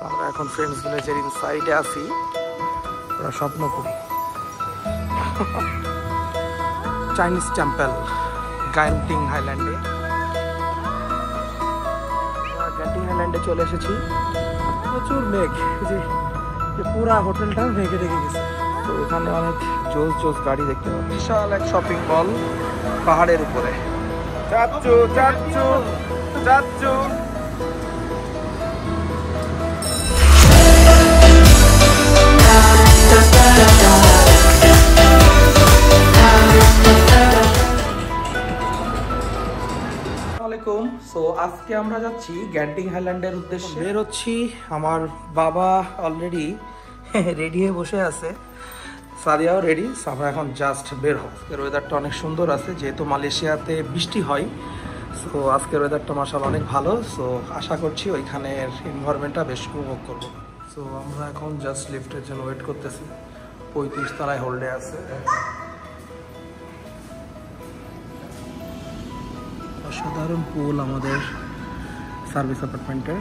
আমরা এখন ফ্রেন্ডস ভিলেজের ইনসাইডে আছি, আমরা স্বপ্ন করি। চাইনিজ টেম্পল গ্যান্টিং হাইল্যান্ডে, গ্যান্টিং হাইল্যান্ডে চলে এসেছি। প্রচুর মেঘ, যে পুরা হোটেলটা মেঘে ঢেকে গেছে। তো এখানে অনেক জোস জোস গাড়ি দেখতে পাবো। বিশাল এক শপিং মল পাহাড়ের উপরে। চাচ্চু চাচ্চু চাচ্চু সো আজকে আমরা যাচ্ছি গ্যান্টিং হাইল্যান্ডের উদ্দেশ্যে। বের হচ্ছি, আমার বাবা অলরেডি রেডি হয়ে বসে আছে, সাদিয়াও রেডি। আমরা এখন জাস্ট বের হব। আজকের ওয়েদারটা অনেক সুন্দর আছে, যেহেতু মালয়েশিয়াতে বৃষ্টি হয়। সো আজকের ওয়েদারটা মাশাআল্লাহ অনেক ভালো। সো আশা করছি ওইখানের এনভায়রনমেন্টটা বেশ উপভোগ করবো। সো আমরা এখন জাস্ট লিফটের জন্য ওয়েট করতেছি। 35 তলায় হোল্ডে আছে। অসাধারণ পুল আমাদের সার্ভিস অ্যাপার্টমেন্টের।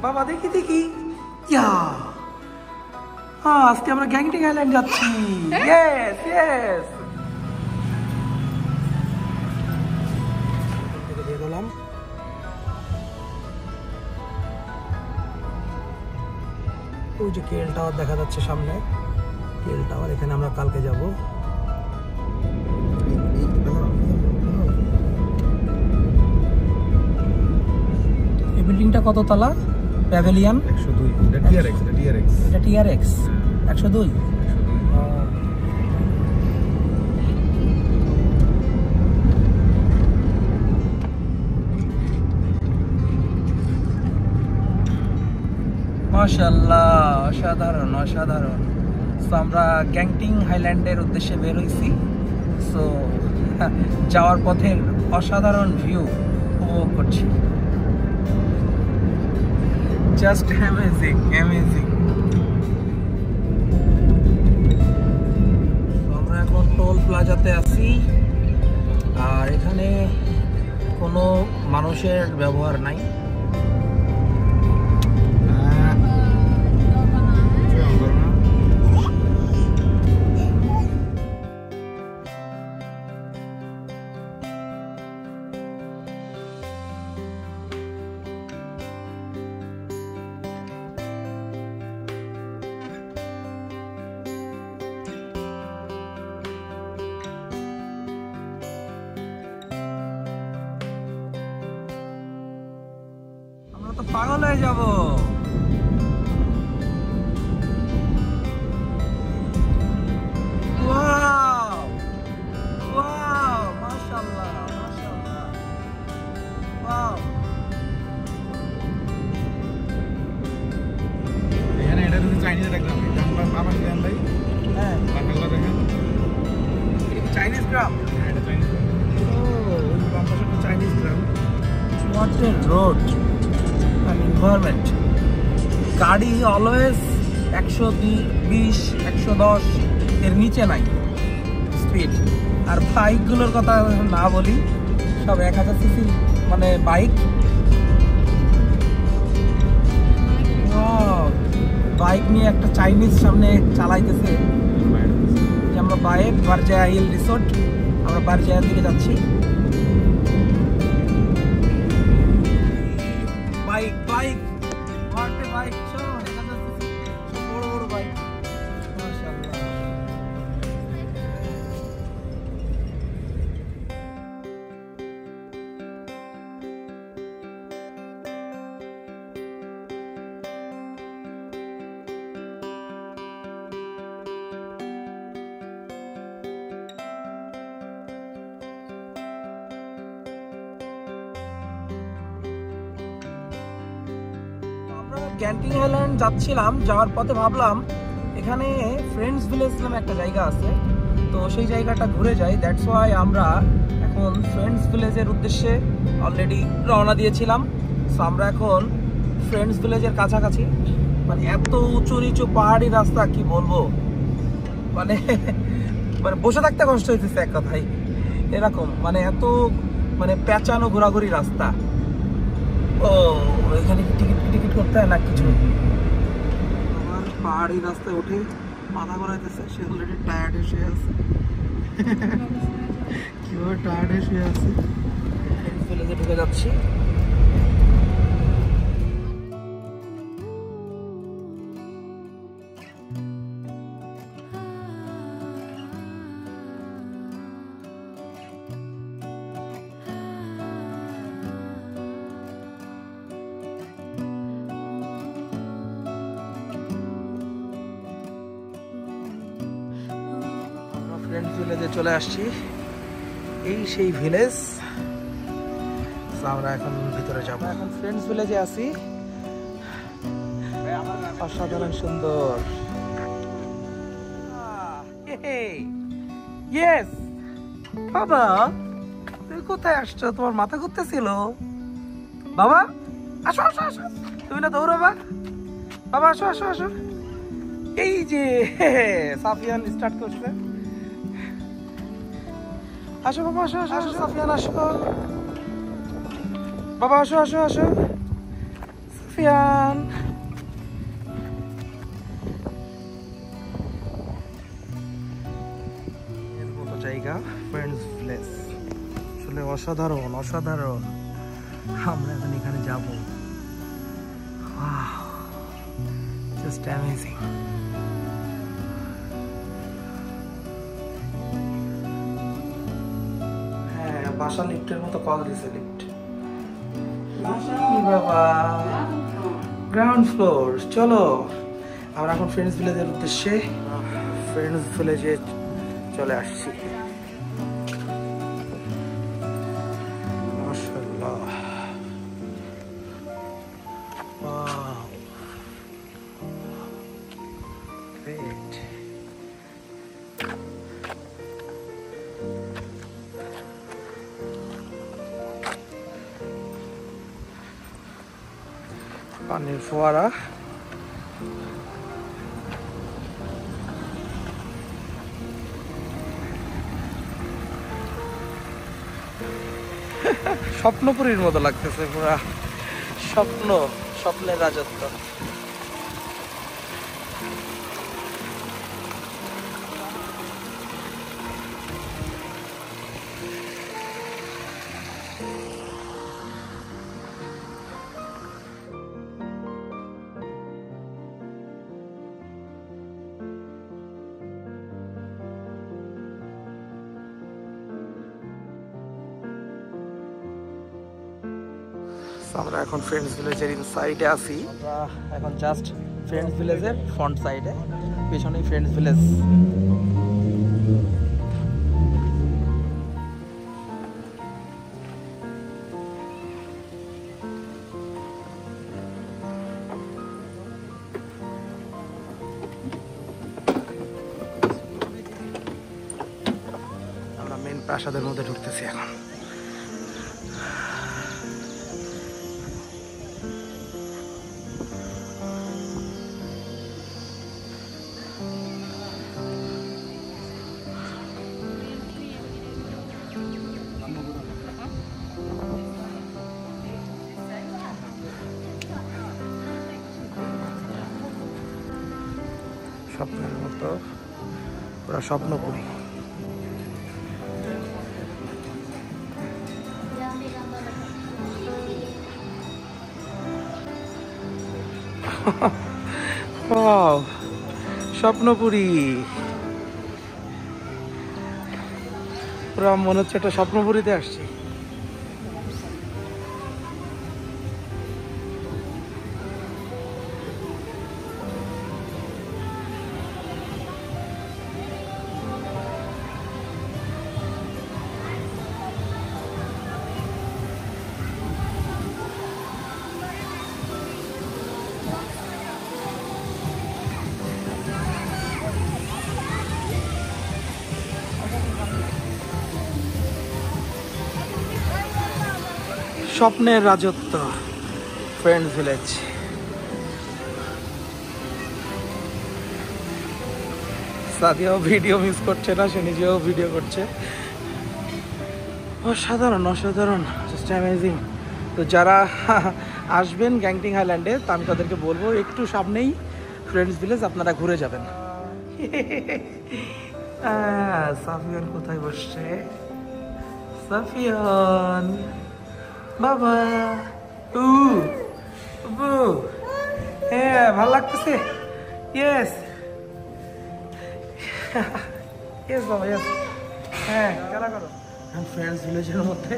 বাবা দেখি দেখি, হ্যাঁ আজকে আমরা গ্যান্টিং আইল্যান্ড যাচ্ছি। ইয়েস ইয়েস, বেরোলাম। ওই যে কেএল টাওয়ার দেখা যাচ্ছে সামনে, কেএল টাওয়ার, এখানে আমরা কালকে যাব। এই বিল্ডিংটা কত তলা? প্যাভিলিয়ন 102। এটা টিআরএক্স, এটা টিআরএক্স 102। মাশাআল্লাহ, অসাধারণ অসাধারণ। সো আমরা গ্যান্টিং হাইল্যান্ডের উদ্দেশ্যে বের হয়েছি। সো যাওয়ার পথের অসাধারণ ভিউ উপভোগ করছি। Just amazing amazing. আমরা এখন টোল প্লাজাতে আছি, আর এখানে কোনো মানুষের ব্যবহার নাই। তো পাগল হয়ে যাব। ওয়াও ওয়াও, মাশাআল্লাহ মাশাআল্লাহ, ওয়াও। এখানে এটা হচ্ছে চাইনিজ একটা গ্রাম। জানলাম বাবা গ্রাম ভাই। হ্যাঁ, বাংলা দেখেন, এটা চাইনিজ গ্রাম। হ্যাঁ এটা চাইনিজ গ্রাম। ও, ওই বাংলাদেশে তো Chinese gram. What a road and environment. গাড়ি অলওয়েজ 120 110 এর নিচে নাই স্পিড। আর বাইকগুলোর কথা না বলি, সব 1000 সিসি মানে বাইক। বাইক নিয়ে একটা চাইনিজ সামনে চালাইতেছে। আমরা বাইক বারজায়া হিল রিসোর্ট, আমরা বারজায়ার দিকে যাচ্ছি। বাইক বাইক মারতে বাইক, বড় বড় বাইক, মাশাআল্লাহ। গ্যান্টিং আইল্যান্ড যাচ্ছিলাম, যাওয়ার পথে ভাবলাম এখানে ফ্রেন্ডস ভিলেজ নামে একটা জায়গা আছে, তো সেই জায়গাটা ঘুরে যাই। দ্যাটস ওয়াই আমরা এখন ফ্রেন্ডস ভিলেজের উদ্দেশ্যে অলরেডি রওনা দিয়েছিলাম। সো আমরা এখন ফ্রেন্ডস ভিলেজের কাছাকাছি। মানে এত উঁচু নিচু পাহাড়ি রাস্তা, কি বলবো, মানে বসে থাকতে কষ্ট হইতেছে এক কথাই। এরকম মানে এত মানে পেঁচানো ঘোরাঘুরি রাস্তা। ও এখানে কি টিকিট টিকিট করতে হয় না কিছু? আমার পাহাড়ি রাস্তায় উঠে মাথা ঘোরাইতেছে, সে অলরেডি টায়ার্ড এসে আছে। কিভাবে টায়ার্ড এসে আছে। ভিলেজে ঢুকে যাচ্ছি। ফ্রেন্ডস ভিলেজে চলে আসছি। এই সেই ভিলেজ। আমরা এখন ভিতরে যাব। এখন ফ্রেন্ডস ভিলেজে আছি। অসাধারণ সুন্দর। ইয়েস বাবা, তুমি কোথায় আসছো? তোমার মাথা ঘুরতেছিল বাবা? আসো আসো আসো, তুমি না দৌড়াবা? বাবা আসো আসো আসো। এই যে সাফিয়ান স্টার্ট করছে। আসো বাবা, আসো আসো আসো সাফিয়ান, আসো বাবা, আসো আসো আসো সাফিয়ান। এর মতো জায়গা ফ্রেন্ডস ভিলেজ, আসলে অসাধারণ অসাধারণ। আমরা এখন এখানে যাব। Just amazing. বাসা লিফটের মতো কল দিছে। লিফট বাবা, গ্রাউন্ড ফ্লোর। চলো আমরা এখন ফ্রেন্ডস ভিলেজের উদ্দেশ্যে ফ্রেন্ডস ভিলেজে চলে আসছি। মাশাআল্লাহ, ওয়াও, গ্রেট। পানির ফোয়ারা। স্বপ্নপুরীর মতো লাগতেছে, পুরা স্বপ্ন, স্বপ্নের রাজত্ব। আমরা এখন ফ্রেন্ডস ভিলেজের ইনসাইডে আছি। আমরা এখন জাস্ট ফ্রেন্ডস ভিলেজের ফ্রন্ট সাইডে, পেছনেই ফ্রেন্ডস ভিলেজ। আমরা মেন প্রাসাদের মধ্যে ঢুকতেছি এখন। স্বপ্নের মতো, পুরো স্বপ্নপুরী। স্বপ্নপুরী, পুরো মনে হচ্ছে একটা স্বপ্নপুরীতে আসছি। স্বপ্নের রাজত্ব, ফ্রেন্ডস ভিলেজ। সাদিয়াও ভিডিও মিস করছে না, সে নিজেও ভিডিও করছে। অসাধারণ অসাধারণ, জাস্ট অ্যামেজিং। তো যারা আসবেন গ্যাংটিং হাইল্যান্ডে, তা আমি তাদেরকে বলবো একটু সামনেই ফ্রেন্ডস ভিলেজ, আপনারা ঘুরে যাবেন। সাফিয়ান কোথায় বসছে? সাফিয়ান বাবা, হ্যাঁ ভাল লাগতেছে। ইয়েস ইয়েস বাবা ইয়েস। হ্যাঁ খেলা করো। ফ্রেন্ডস ভিলেজের মধ্যে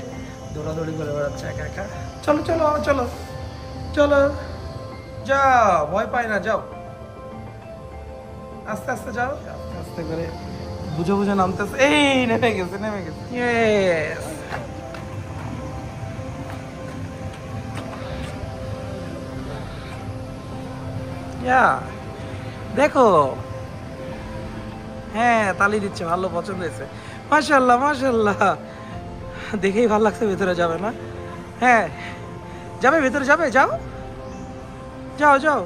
দৌড়াদৌড়ি করে বেড়াচ্ছে একা একা। চলো চলো চলো চলো, যাও, ভয় পাই না, যাও আস্তে আস্তে যাও, আস্তে আস্তে করে বুঝে বুঝে নামতেছে। এই নেমে গেছে নেমে গেছে। ইয়েস দেখো, হ্যাঁ তালি দিচ্ছে, ভালো পছন্দ হয়েছে। মাশাআল্লাহ মাশাআল্লাহ, দেখেই ভালো লাগছে। ভেতরে যাবে না? হ্যাঁ যাবে, ভেতরে যাবে, যাও যাও যাও।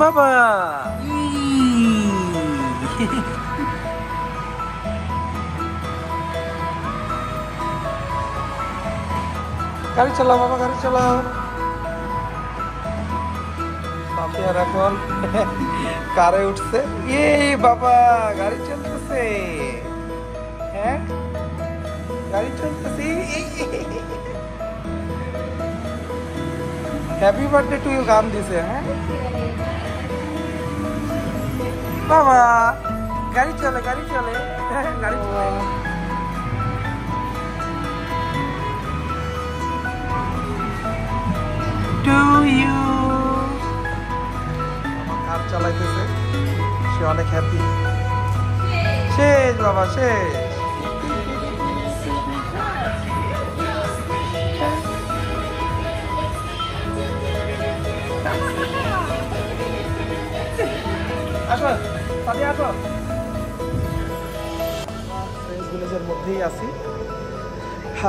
বাবা গাড়ি চালাও বাবা, গাড়ি চালাও। সাফিয়ার এখন কারে উঠছে। এই বাবা গাড়ি চলতেছে, হ্যাঁ গাড়ি চলতেছে। হ্যাপি বার্থডে টু ইউ গান দিছে। হ্যাঁ বাবা গাড়ি চলে, গাড়ি চলে, গাড়ি চলে। টু ইউ, কার চালাইতেছে, সে অনেক হ্যাপি। শেষ বাবা শেষ। আসো সাদিয়া আসো। ফ্রেন্ডস ভিলেজের মধ্যেই আছি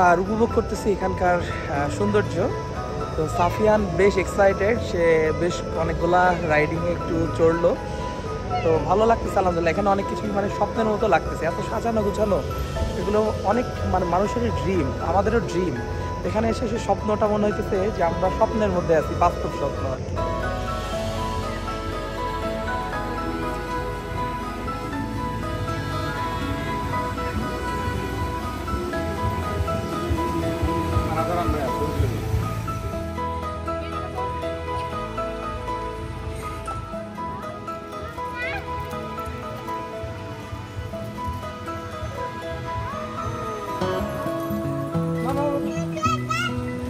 আর উপভোগ করতেছি এখানকার সৌন্দর্য। তো সাফিয়ান বেশ এক্সাইটেড, সে বেশ অনেকগুলা রাইডিংয়ে একটু চড়লো, তো ভালো লাগতেছে আলহামদুলিল্লাহ। এখানে অনেক কিছু মানে স্বপ্নের মতো লাগতেছে, এত সাজানো গুছানো, এগুলো অনেক মানে মানুষেরই ড্রিম, আমাদেরও ড্রিম। এখানে এসে সে স্বপ্নটা মনে হইতেছে যে আমরা স্বপ্নের মধ্যে আছি, বাস্তব স্বপ্ন আর কি।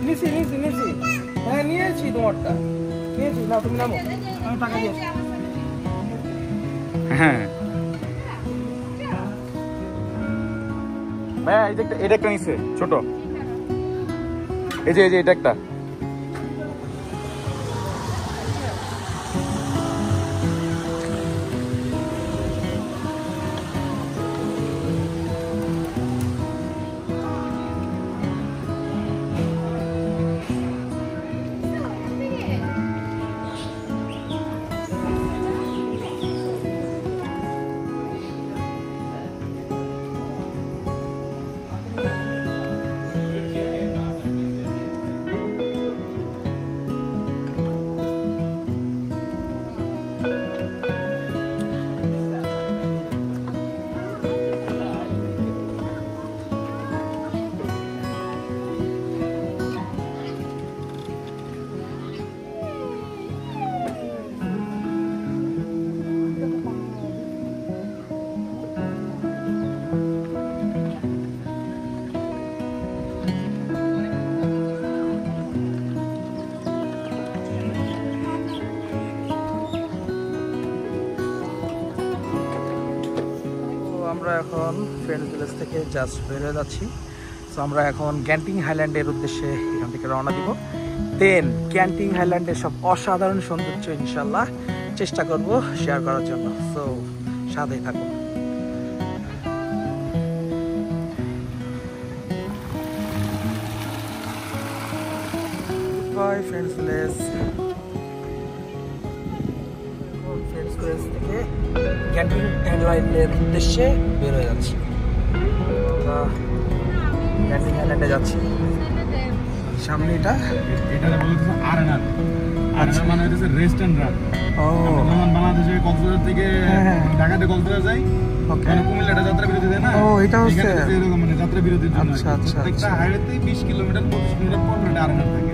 নিয়েছি নিয়েছি নিয়েছি, হ্যাঁ নিয়েছি, তোমারটা নিয়েছি। না তুমি নামো, আমি টাকা দিয়েছি। হ্যাঁ ভাইয়া, এই যে এটা একটা নিচ্ছে ছোট, এই যে এটা একটা। আমরা এখন ফ্রেন্ডস ভিলেজ থেকে জাস্ট বেরিয়ে যাচ্ছি। সো আমরা এখন গ্যান্টিং হাইল্যান্ডের উদ্দেশ্যে এখান থেকে রওনা দিব। দেন গ্যান্টিং হাইল্যান্ডের সব অসাধারণ সৌন্দর্য ইনশাল্লাহ চেষ্টা করব শেয়ার করার জন্য। সো সাথেই থাকুন। By friends village. Friends village থেকে ক্যান্টিন আইল্যান্ডের উদ্দেশ্যে বের হয়ে যাচ্ছি। ক্যান্টিন আইল্যান্ডে যাচ্ছি। সামনে এটা বলতেছে আরএনআর। আরএনআর মানে হচ্ছে রেস্ট এন্ড রান। যেমন বাংলাদেশে কক্সবাজার থেকে ঢাকাতে কক্সবাজার যাই, ওখানে কুমিল্লাটা যাত্রা বিরতি দেয় না? এটা হচ্ছে এরকম মানে যাত্রা বিরতির জন্য। আচ্ছা। একটা হাইওয়েতে 20 কিলোমিটার 25 কিলোমিটার পর একটা আরএনআর থাকে।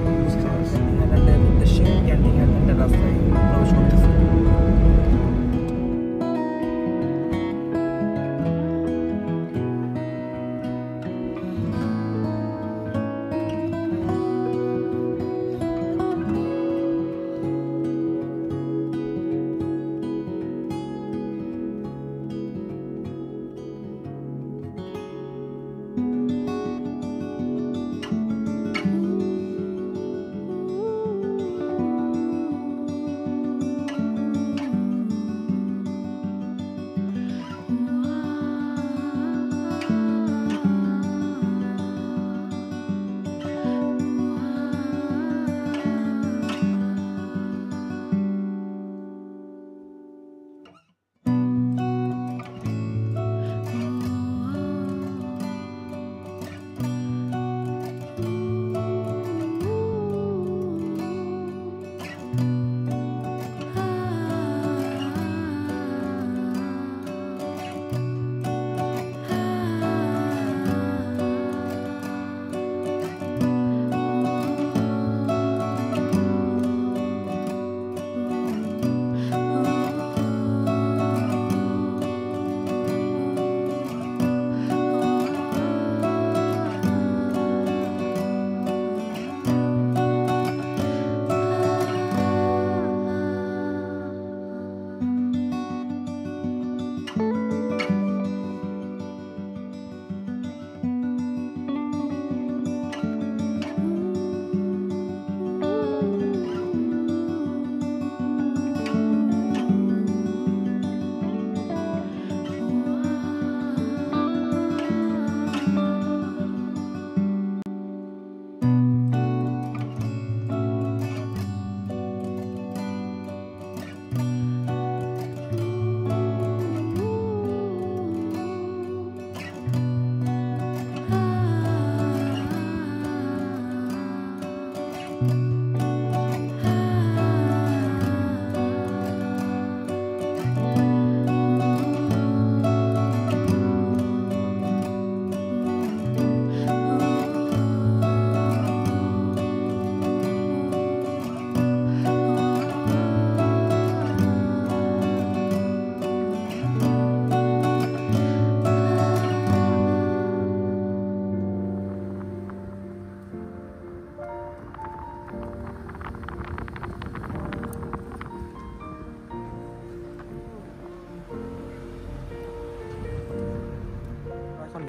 আইল্যান্ডের উদ্দেশ্যে ক্যান্টিন আইল্যান্ডের রাস্তায় প্রবেশ করতেছি।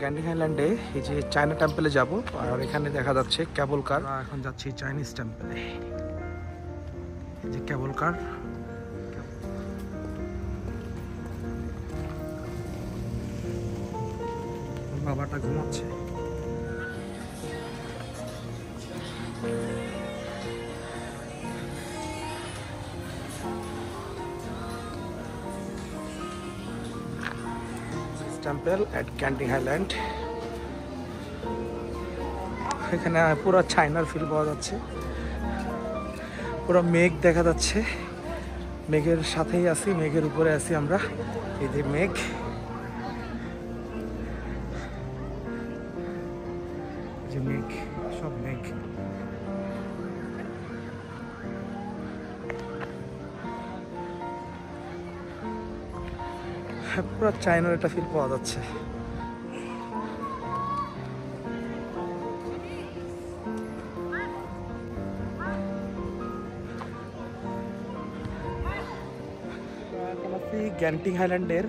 ক্যান্টিন আইল্যান্ডে এই যে চায়না টেম্পলে যাব, আর এখানে দেখা যাচ্ছে কেবল কার। এখন যাচ্ছি চাইনিজ টেম্পলে। এই যে কেবল কার, বাবাটা ঘুমাচ্ছে। টেম্পল এট ক্যান্টিন আইল্যান্ড। এখানে পুরো চায়নার ফিল পাওয়া যাচ্ছে, পুরো মেঘ দেখা যাচ্ছে, মেঘের সাথেই আছি, মেঘের উপরে আছি আমরা। এই যে মেঘ, যে মেঘ, সব মেঘ। পুরো চায়নার একটা ফিল পাওয়া যাচ্ছে। ক্যান্টিন আইল্যান্ডের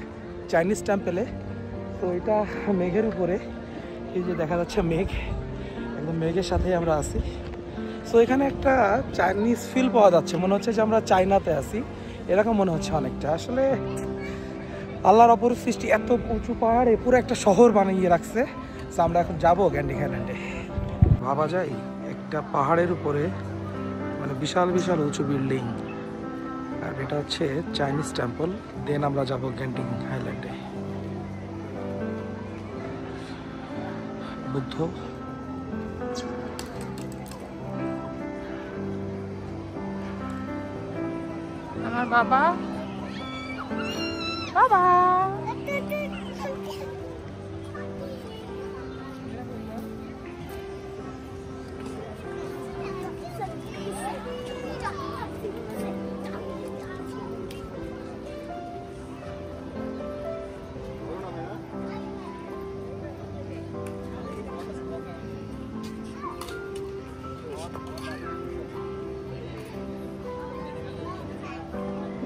চাইনিজ টেম্পলে। তো এটা মেঘের উপরে, এই যে দেখা যাচ্ছে মেঘ, একদম মেঘের সাথেই আমরা আছি। সো এখানে একটা চাইনিজ ফিল পাওয়া যাচ্ছে, মনে হচ্ছে যে আমরা চায়নাতে আছি, এরকম মনে হচ্ছে অনেকটা। আসলে আল্লাহর অপরূপ সৃষ্টি, এত উঁচু পাহাড়ে পুরো একটা শহর বানিয়ে রাখছে। সো আমরা এখন যাবো ক্যান্টিন আইল্যান্ডে। ভাবা যায় একটা পাহাড়ের উপরে, মানে মানে বিশাল বিশাল উঁচু বিল্ডিং। আর এটা হচ্ছে চাইনিজ টেম্পল। দেন আমরা যাব গ্যান্টিং হাইল্যান্ডে। বুদ্ধ আমার বাবা বাবা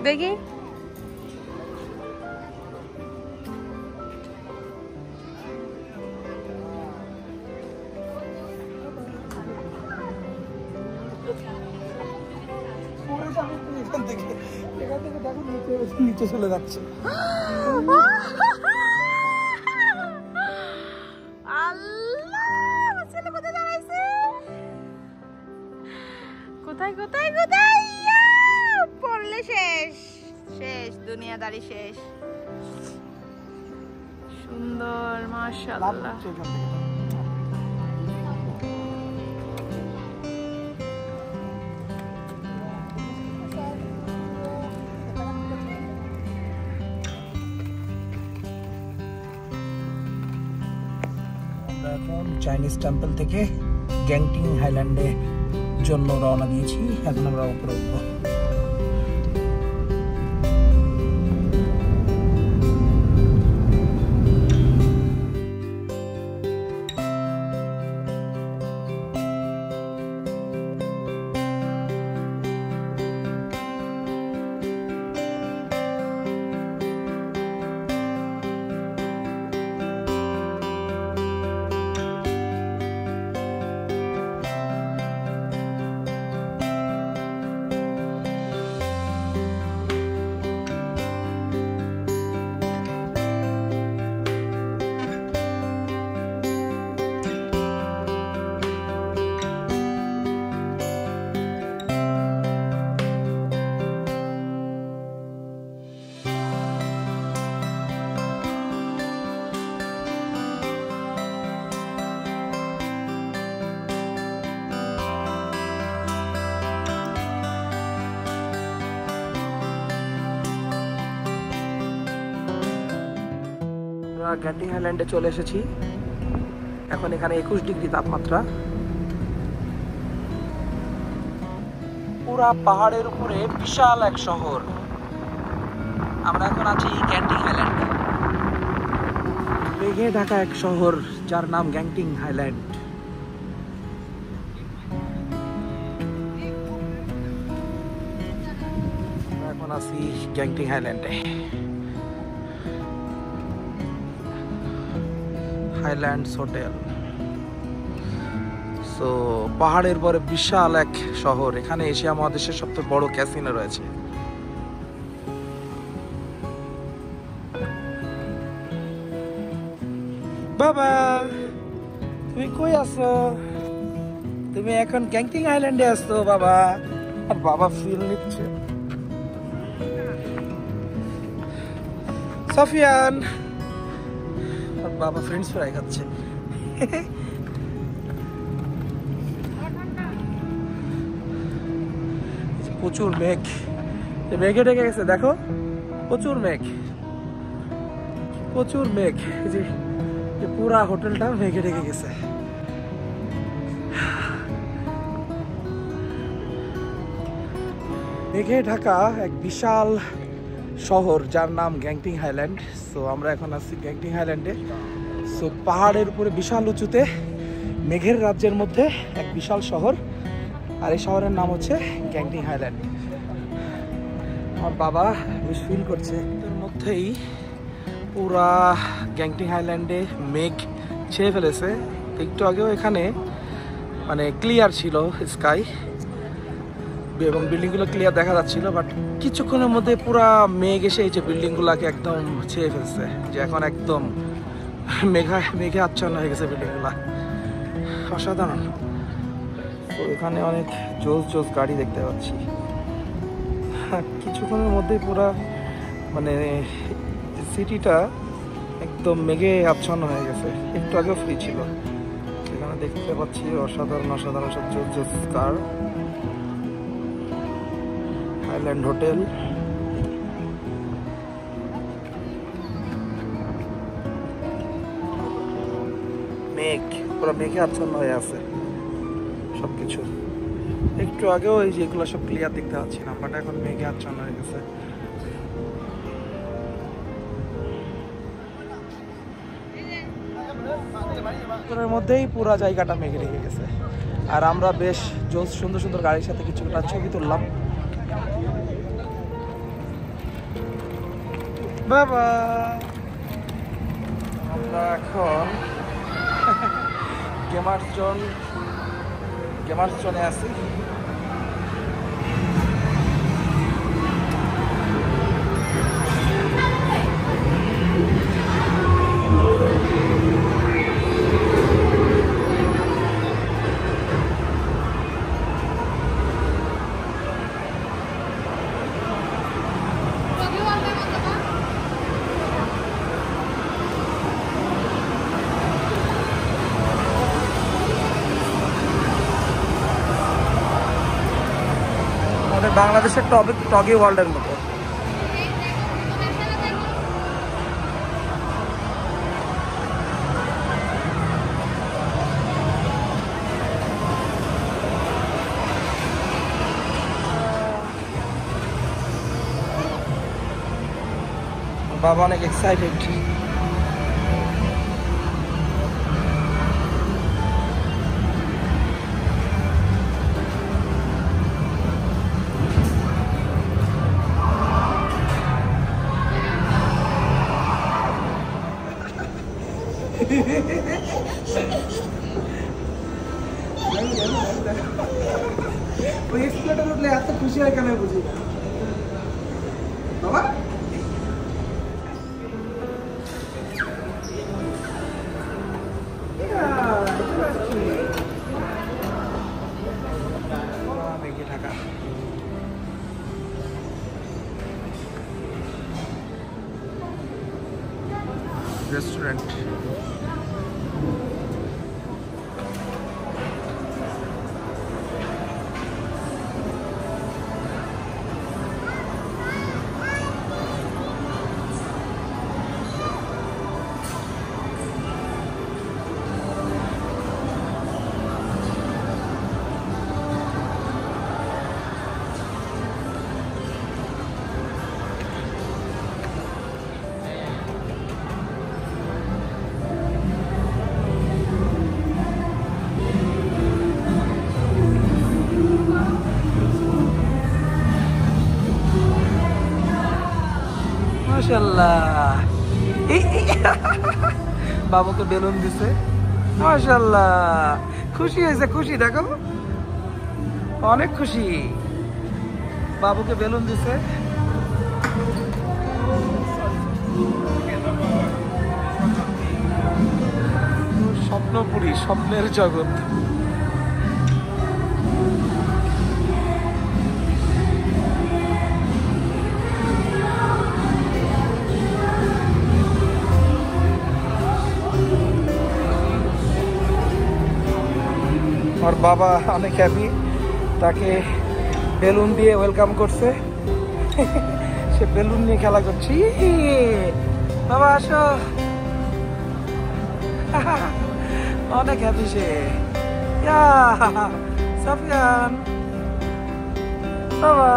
দেখি নিচে চলে যাচ্ছে। কোথায় কোথায় কোথায় পড়লে শেষ শেষ দুনিয়াদারি শেষ। সুন্দর মাশাআল্লাহ। এখন চাইনিজ টেম্পল থেকে গ্যাংটিং হাইল্যান্ডে জন্য রওনা দিয়েছি। এখন আমরা উপরে উঠবো। গ্যান্টিং হাইল্যান্ডে চলে এসেছি। এখন এখানে 21 ডিগ্রি তাপমাত্রা। পুরা পাহাড়ের উপরে বিশাল এক শহর। আমরা এখন আছি গ্যান্টিং হাইল্যান্ডে। মেঘে ঢাকা এক শহর যার নাম গ্যান্টিং হাইল্যান্ড। আমরা এখন আছি গ্যান্টিং হাইল্যান্ডে। Highlands hotel. সো পাহাড়ের পরে বিশাল এক শহর। এখানে এশিয়া মহাদেশের সবচেয়ে বড় ক্যাসিনো রয়েছে। বাবা তুমি কই আছো? তুমি এখন গ্যাংটিং আইল্যান্ডে আসছো বাবা। আর বাবা ফিল নিচ্ছে। সফিয়ান আর বাবা ফ্রেঞ্চ ফ্রাই খাচ্ছে। প্রচুর মেঘ, মেঘে ঢেকে গেছে দেখো, প্রচুর মেঘ, প্রচুর মেঘ। যে পুরা হোটেলটা মেঘে ঢেকে গেছে। মেঘে ঢাকা এক বিশাল শহর যার নাম গ্যাংটিং হাইল্যান্ড। সো আমরা এখন আছি গ্যাংটিং হাইল্যান্ডে। সো পাহাড়ের উপরে বিশাল উঁচুতে মেঘের রাজ্যের মধ্যে এক বিশাল শহর। আর এই শহরের নাম হচ্ছে গ্যাংটিং হাইল্যান্ড। আমার বাবা বেশ ফিল করছে। এর মধ্যেই পুরা গ্যাংটিং হাইল্যান্ডে মেঘ ছেয়ে ফেলেছে। একটু আগেও এখানে মানে ক্লিয়ার ছিল স্কাই এবং বিল্ডিংগুলো ক্লিয়ার দেখা যাচ্ছিল, বাট কিছুক্ষণের মধ্যে পুরা মেঘ এসে এই যে বিল্ডিংগুলোকে একদম ছেয়ে ফেলছে। যে এখন একদম মেঘে আচ্ছন্ন হয়ে গেছে বিল্ডিংগুলা। অসাধারণ। তো এখানে অনেক জোস জোস গাড়ি দেখতে পাচ্ছি। কিছুক্ষণের মধ্যেই পুরা মানে সিটিটা একদম মেঘে আচ্ছন্ন হয়ে গেছে। একটু আগেও ফ্রি ছিল। এখানে দেখতে পাচ্ছি অসাধারণ অসাধারণ সব জোস জোস কার। হাইল্যান্ড হোটেল, মেঘ পুরো মেঘে আচ্ছন্ন হয়ে আছে সবকিছু। একটু আগেও এই যেগুলো সব ক্লিয়ার দেখতে পাচ্ছি না, বাট এখন মেঘে আচ্ছন্ন হয়ে গেছে। মধ্যেই পুরা জায়গাটা মেঘে রেখে গেছে। আর আমরা বেশ জোস সুন্দর সুন্দর গাড়ির সাথে কিছুটা ছবি তুললাম। বাবা আমরা এখন গেমার্স জোনে আছি। বাংলাদেশের টগি ওয়ার্ল্ডের মতো। বাবা অনেক এক্সাইটেড। ওই এক্সপ্লেটার উঠলে এত খুশি হয় কেন বুঝি না বাবা। ঢাকা রেস্টুরেন্ট। মাশাআল্লাহ বাবুকে বেলুন দিছে। মাশাআল্লাহ খুশি হয়েছে, খুশি দেখো অনেক খুশি। বাবুকে বেলুন দিছে। স্বপ্নপুরী, স্বপ্নের জগৎ। আমার বাবা অনেক হ্যাপি, তাকে বেলুন দিয়ে ওয়েলকাম করছে। সে বেলুন নিয়ে খেলা করছি। বাবা আসো। অনেক হ্যাপি সে। সাফিয়ান বাবা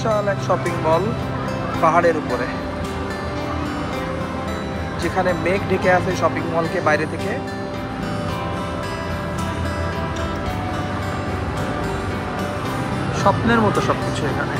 বিশাল এক শপিং মল পাহাড়ের উপরে, যেখানে মেঘ ঢেকে আছে শপিং মলকে বাইরে থেকে। স্বপ্নের মতো সবকিছু এখানে।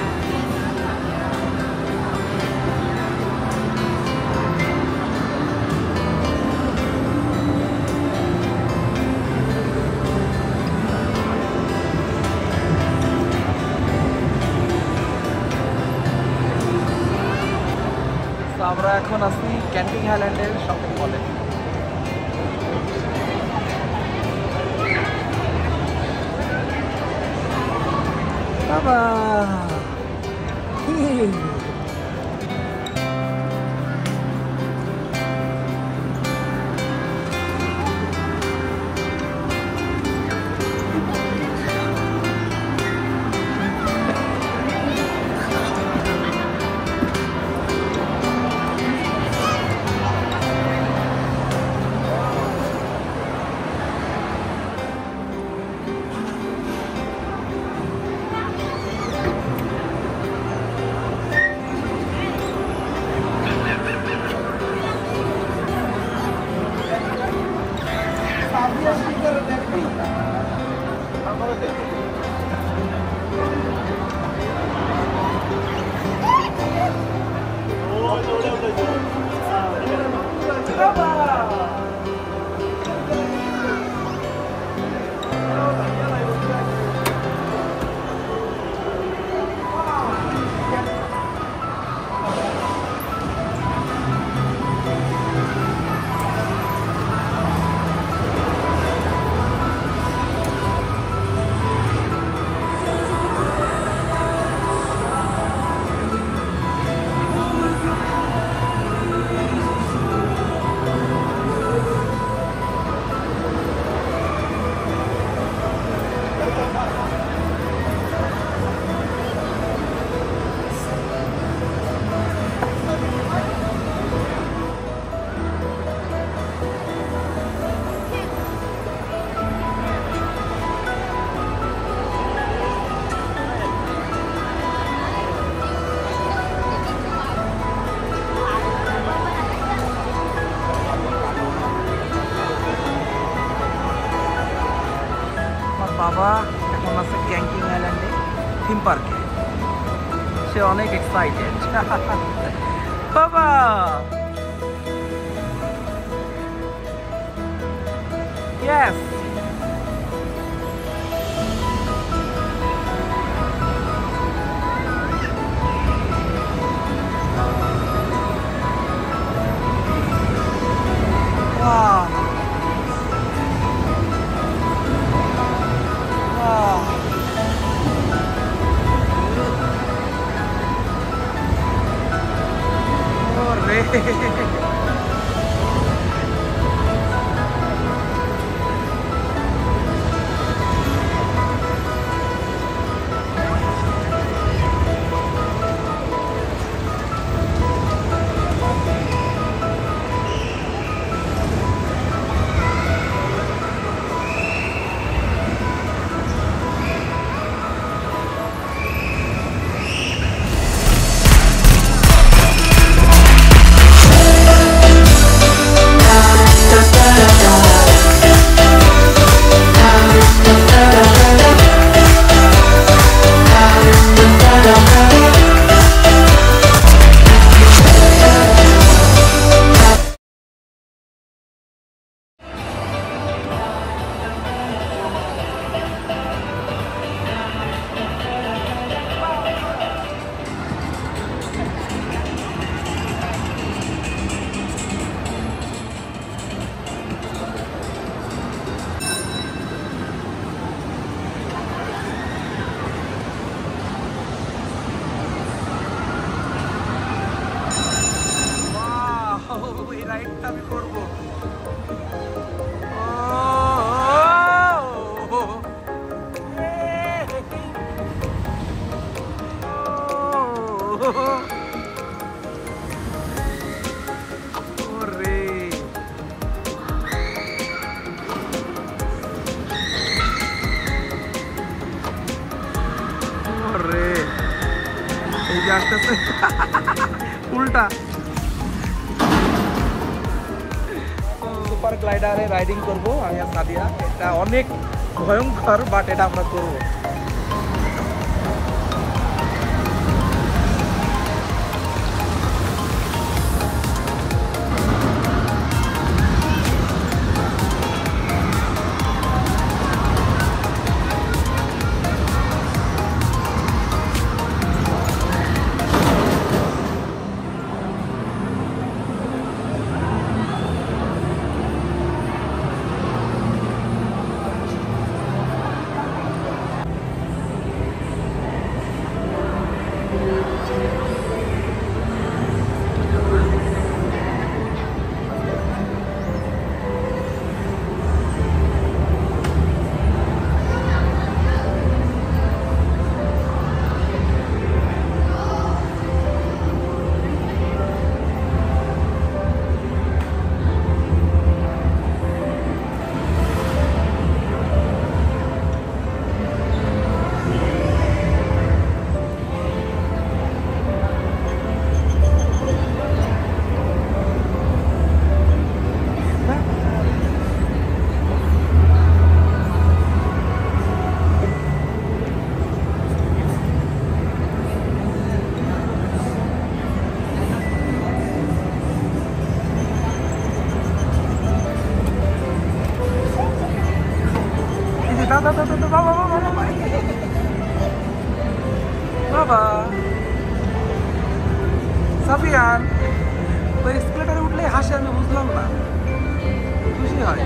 আমরা এখন আছি ক্যান্টিং আইল্যান্ডের শপিং মলে। বাবা বাবা এখন আছে ক্যান্টিং আইল্যান্ডে থিম পার্কে, সে অনেক এক্সাইটেড। বাবা ইয়েস আসতেছে উল্টা সুপার গ্লাইডারে রাইডিং করব আমি আর সাদিয়া। এটা অনেক ভয়ঙ্কর, বাট এটা আমরা করব। বাবা সাফিয়ান ওই স্কুলেটারে উঠলে হাসে, আমি বুঝলাম না, খুশি হয়।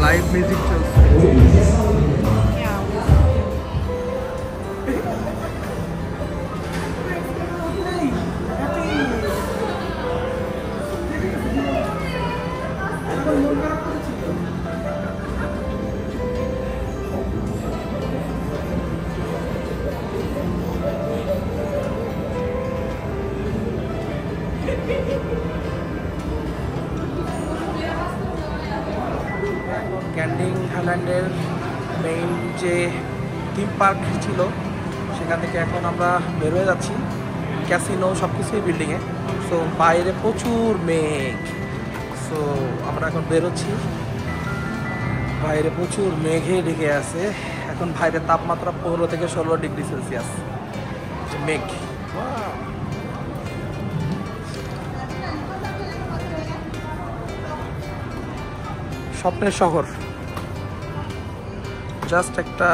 লাইভ মিউজিক চলছে। গ্যান্ডিং হাইল্যান্ডের মেইন যে থিম পার্ক ছিল সেখান থেকে এখন আমরা বের হয়ে যাচ্ছি, ক্যাসিনো সব কিছুই বিল্ডিংয়ে। সো বাইরে প্রচুর মেঘ, সো আমরা এখন বেরোচ্ছি, বাইরে প্রচুর মেঘে ঢেকে আছে। এখন বাইরে তাপমাত্রা 15 থেকে 16 ডিগ্রি সেলসিয়াস, মেঘ। স্বপ্নের শহর, জাস্ট একটা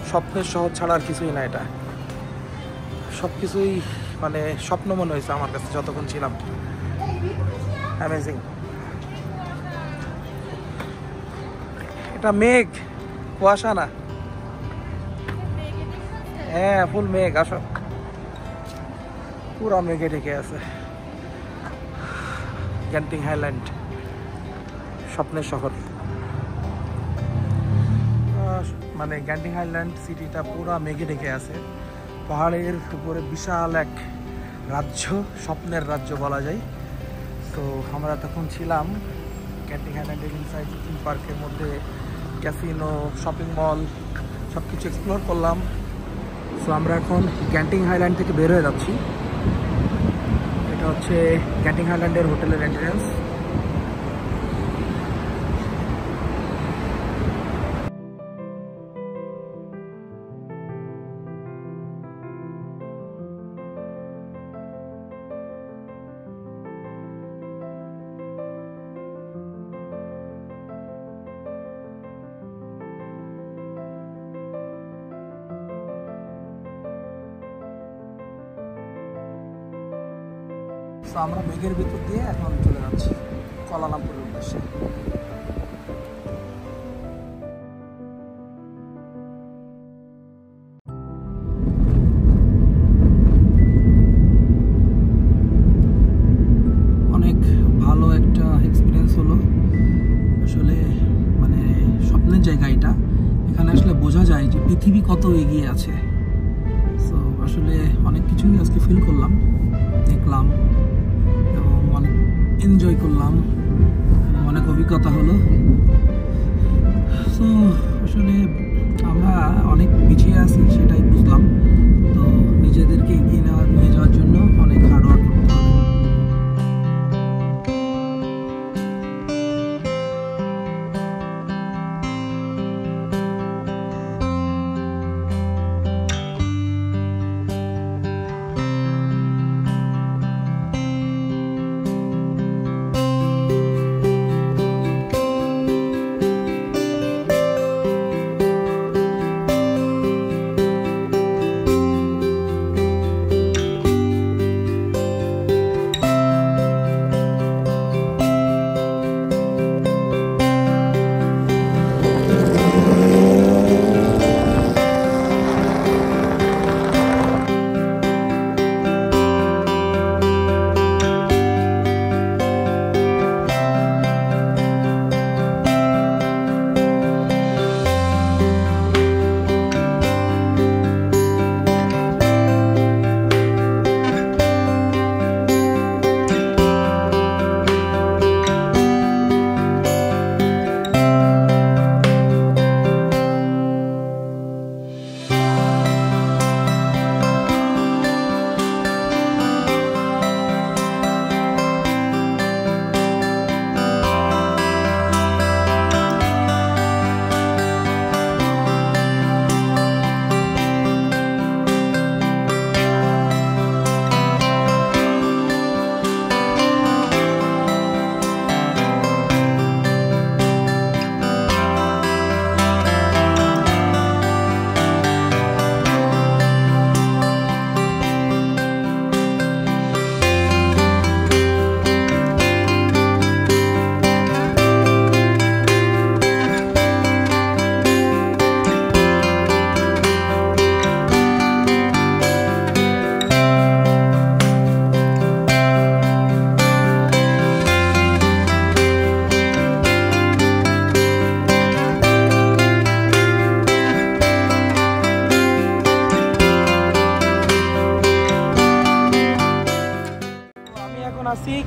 স্বপ্নের শহর ছাড়া আর কিছুই না। এটা সব কিছুই মানে স্বপ্ন মনে হয়েছে আমার কাছে যতক্ষণ ছিলাম। অ্যামেজিং। এটা মেঘ, কুয়াশা না, হ্যাঁ ফুল মেঘ। আসো, পুরো মেঘে ঢেকে আছে। গ্যান্টিং হাইল্যান্ড, স্বপ্নের শহর। মানে গ্যান্টিং হাইল্যান্ড সিটিটা পুরো মেঘে ঢেকে আছে। পাহাড়ের উপরে বিশাল এক রাজ্য, স্বপ্নের রাজ্য বলা যায়। তো আমরা তখন ছিলাম গ্যান্টিং হাইল্যান্ডের ইনসাইড থিম পার্কের মধ্যে, ক্যাসিনো, শপিং মল সব কিছু এক্সপ্লোর করলাম। সো আমরা এখন গ্যান্টিং হাইল্যান্ড থেকে বের হয়ে যাচ্ছি। এটা হচ্ছে গ্যান্টিং হাইল্যান্ডের হোটেলের এন্ট্রান্স। তো আমরা মেঘের ভিতর দিয়ে এখন চলে যাচ্ছি কুয়ালালামপুরের উদ্দেশ্যে। অনেক ভালো একটা এক্সপিরিয়েন্স হলো আসলে, মানে স্বপ্নের জায়গা এটা। এখানে আসলে বোঝা যায় যে পৃথিবী কত এগিয়ে আছে। সো আসলে অনেক কিছুই আজকে ফিল করলাম, দেখলাম এবং অনেক এনজয় করলাম, অনেক অভিজ্ঞতা হলো। সো আসলে আমরা অনেক পিছিয়ে আছি সেটাই বুঝলাম। তো নিজেদেরকে এগিয়ে নিয়ে যাওয়ার জন্য অনেক হার্ডওয়ার্ক করতে হবে।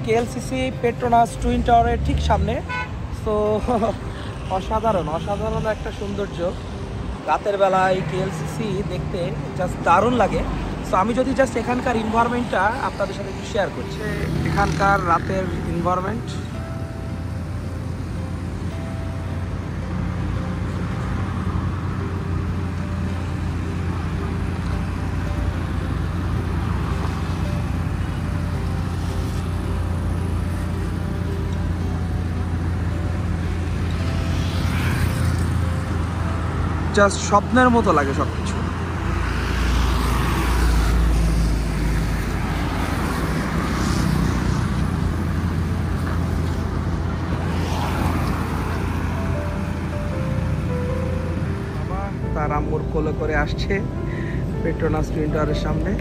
কেএলসিসি পেট্রোনাস টুইন টাওয়ারের ঠিক সামনে। সো অসাধারণ অসাধারণ একটা সৌন্দর্য, রাতের বেলায় কেএলসিসি দেখতে জাস্ট দারুণ লাগে। সো আমি যদি জাস্ট এখানকার এনভায়রনমেন্টটা আপনাদের সাথে একটু শেয়ার করছি। এখানকার রাতের এনভায়রনমেন্ট জাস্ট স্বপ্নের মতো লাগে সবকিছু। বাবা তার আম্মুর কোলে করে আসছে পেট্রোনাস টুইন টাওয়ারের সামনে।